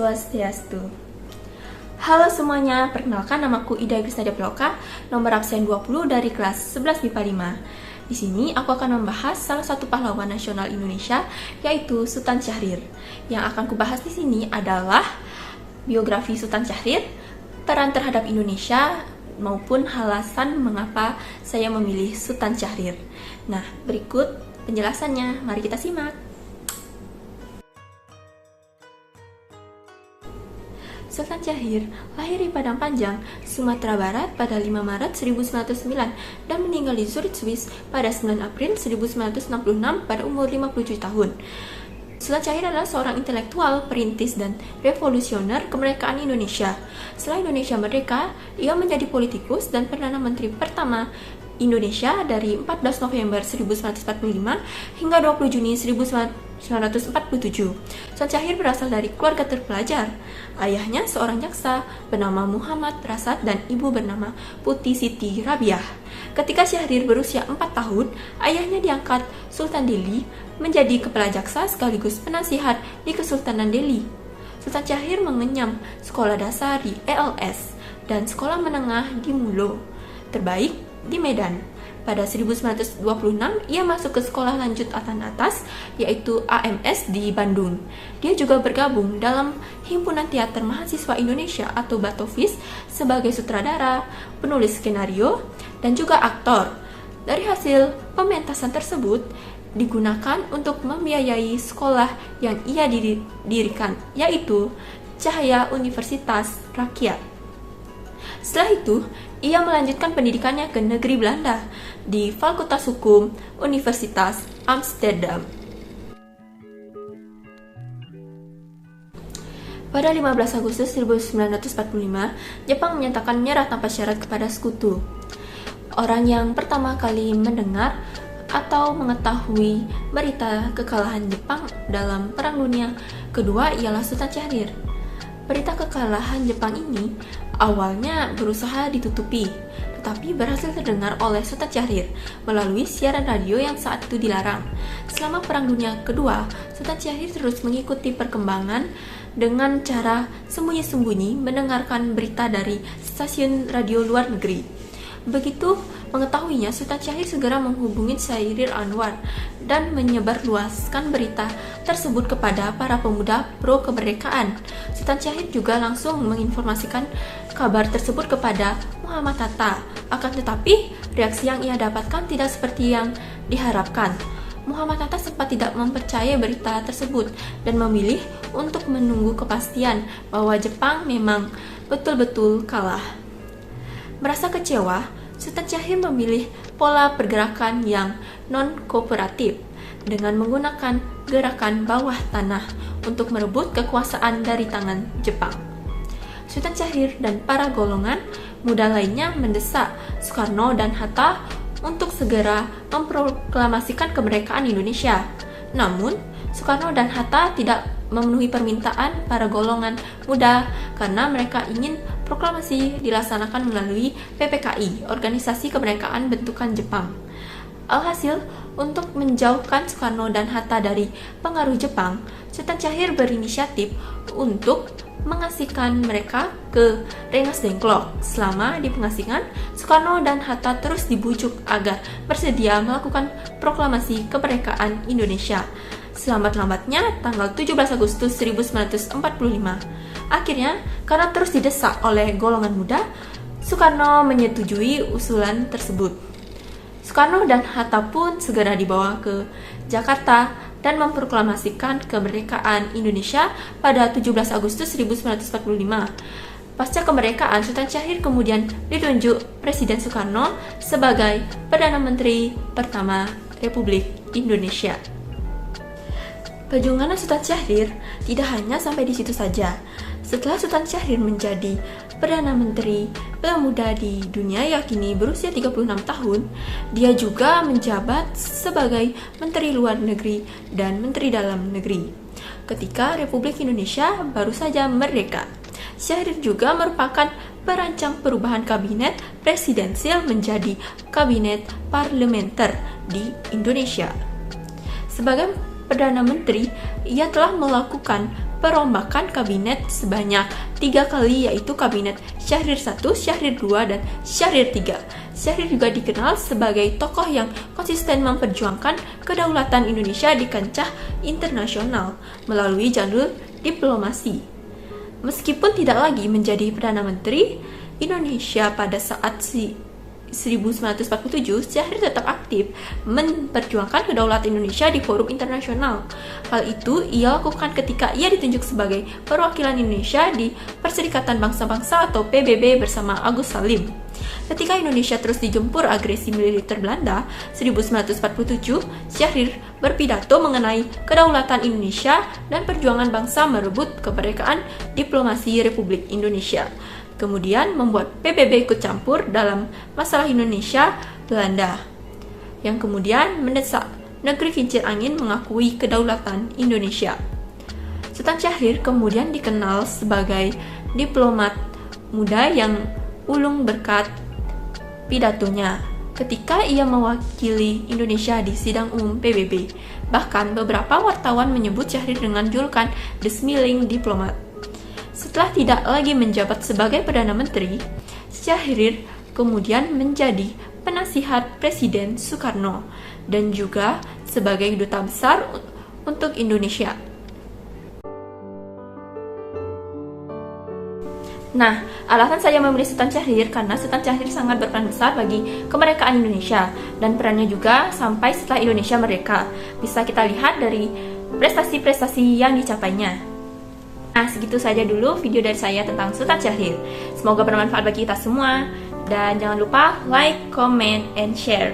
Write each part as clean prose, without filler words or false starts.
Swastiastu. Halo semuanya, perkenalkan namaku Ida Krisna Deploka, nomor absen 20 dari kelas 11 MIPA 5. Di sini aku akan membahas salah satu pahlawan nasional Indonesia, yaitu Sultan Syahrir. Yang akan kubahas di sini adalah biografi Sultan Syahrir, peran terhadap Indonesia, maupun alasan mengapa saya memilih Sultan Syahrir. Nah, berikut penjelasannya, mari kita simak. Sultan Syahrir lahir di Padang Panjang, Sumatera Barat pada 5 Maret 1909 dan meninggal di Zurich, Swiss pada 9 April 1966 pada umur 57 tahun. Sultan Syahrir adalah seorang intelektual, perintis, dan revolusioner kemerdekaan Indonesia. Setelah Indonesia merdeka, ia menjadi politikus dan Perdana Menteri pertama Indonesia dari 14 November 1945 hingga 20 Juni 1947. Sultan Syahrir berasal dari keluarga terpelajar. Ayahnya seorang jaksa bernama Muhammad Rasad dan ibu bernama Putih Siti Rabiah. Ketika Syahrir berusia 4 tahun, ayahnya diangkat Sultan Delhi menjadi kepala jaksa sekaligus penasihat di Kesultanan Delhi. Sultan Syahrir mengenyam sekolah dasar di ELS dan sekolah menengah di Mulo terbaik di Medan. Pada 1926, ia masuk ke sekolah lanjut atas, yaitu AMS di Bandung. Dia juga bergabung dalam Himpunan Teater Mahasiswa Indonesia atau Batovis sebagai sutradara, penulis skenario, dan juga aktor. Dari hasil pementasan tersebut, digunakan untuk membiayai sekolah yang ia dirikan, yaitu Cahaya Universitas Rakyat. Setelah itu, ia melanjutkan pendidikannya ke negeri Belanda di Fakultas Hukum Universitas Amsterdam. Pada 15 Agustus 1945, Jepang menyatakan menyerah tanpa syarat kepada sekutu. Orang yang pertama kali mendengar atau mengetahui berita kekalahan Jepang dalam Perang Dunia Kedua ialah Sultan Syahrir. Berita kekalahan Jepang ini awalnya berusaha ditutupi, tetapi berhasil terdengar oleh Sultan Syahrir melalui siaran radio yang saat itu dilarang. Selama Perang Dunia Kedua, Sultan Syahrir terus mengikuti perkembangan dengan cara sembunyi-sembunyi mendengarkan berita dari stasiun radio luar negeri. Begitu mengetahuinya, Sultan Syahrir segera menghubungi Syahrir Anwar dan menyebarluaskan berita tersebut kepada para pemuda pro kemerdekaan. Sultan Syahrir juga langsung menginformasikan kabar tersebut kepada Muhammad Hatta. Akan tetapi, reaksi yang ia dapatkan tidak seperti yang diharapkan. Muhammad Hatta sempat tidak mempercayai berita tersebut dan memilih untuk menunggu kepastian bahwa Jepang memang betul-betul kalah. Merasa kecewa, Sultan Syahrir memilih pola pergerakan yang non-kooperatif dengan menggunakan gerakan bawah tanah untuk merebut kekuasaan dari tangan Jepang. Sultan Syahrir dan para golongan muda lainnya mendesak Soekarno dan Hatta untuk segera memproklamasikan kemerdekaan Indonesia. Namun, Soekarno dan Hatta tidak memenuhi permintaan para golongan muda karena mereka ingin proklamasi dilaksanakan melalui PPKI, Organisasi Kemerdekaan Bentukan Jepang. Alhasil, untuk menjauhkan Soekarno dan Hatta dari pengaruh Jepang, Sultan Syahrir berinisiatif untuk mengasingkan mereka ke Rengas Dengklok. Selama di pengasingan, Soekarno dan Hatta terus dibujuk agar bersedia melakukan proklamasi kemerdekaan Indonesia selambat-lambatnya tanggal 17 Agustus 1945. Akhirnya, karena terus didesak oleh golongan muda, Soekarno menyetujui usulan tersebut. Soekarno dan Hatta pun segera dibawa ke Jakarta dan memproklamasikan kemerdekaan Indonesia pada 17 Agustus 1945. Pasca kemerdekaan, Sultan Syahrir kemudian ditunjuk Presiden Soekarno sebagai Perdana Menteri pertama Republik Indonesia. Perjuangan Sultan Syahrir tidak hanya sampai di situ saja. Setelah Sultan Syahrir menjadi Perdana Menteri pemuda di dunia yakni berusia 36 tahun, dia juga menjabat sebagai Menteri Luar Negeri dan Menteri Dalam Negeri. Ketika Republik Indonesia baru saja merdeka, Syahrir juga merupakan perancang perubahan kabinet presidensial menjadi kabinet parlementer di Indonesia. Sebagai Perdana Menteri, ia telah melakukan perombakan kabinet sebanyak 3 kali, yaitu kabinet Syahrir I, Syahrir II, dan Syahrir III. Syahrir juga dikenal sebagai tokoh yang konsisten memperjuangkan kedaulatan Indonesia di kancah internasional melalui jalur diplomasi. Meskipun tidak lagi menjadi Perdana Menteri Indonesia pada saat 1947, Syahrir tetap aktif memperjuangkan kedaulatan Indonesia di forum internasional. Hal itu ia lakukan ketika ia ditunjuk sebagai perwakilan Indonesia di Perserikatan Bangsa-Bangsa atau PBB bersama Agus Salim. Ketika Indonesia terus dijempur agresi militer Belanda, 1947, Syahrir berpidato mengenai kedaulatan Indonesia dan perjuangan bangsa merebut kemerdekaan diplomasi Republik Indonesia. Kemudian membuat PBB ikut campur dalam masalah Indonesia Belanda, yang kemudian mendesak negeri kincir angin mengakui kedaulatan Indonesia. Sultan Syahrir kemudian dikenal sebagai diplomat muda yang ulung berkat pidatonya ketika ia mewakili Indonesia di sidang umum PBB. Bahkan beberapa wartawan menyebut Syahrir dengan julukan The Smiling Diplomat. Setelah tidak lagi menjabat sebagai Perdana Menteri, Syahrir kemudian menjadi penasihat Presiden Soekarno dan juga sebagai duta besar untuk Indonesia. Nah, alasan saya memilih Sultan Syahrir karena Sultan Syahrir sangat berperan besar bagi kemerdekaan Indonesia dan perannya juga sampai setelah Indonesia merdeka. Bisa kita lihat dari prestasi-prestasi yang dicapainya. Nah, segitu saja dulu video dari saya tentang Sultan Syahrir. Semoga bermanfaat bagi kita semua. Dan jangan lupa like, comment, and share.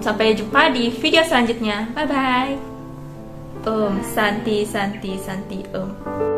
Sampai jumpa di video selanjutnya. Bye-bye. Om Santi, Santi, Santi, Om.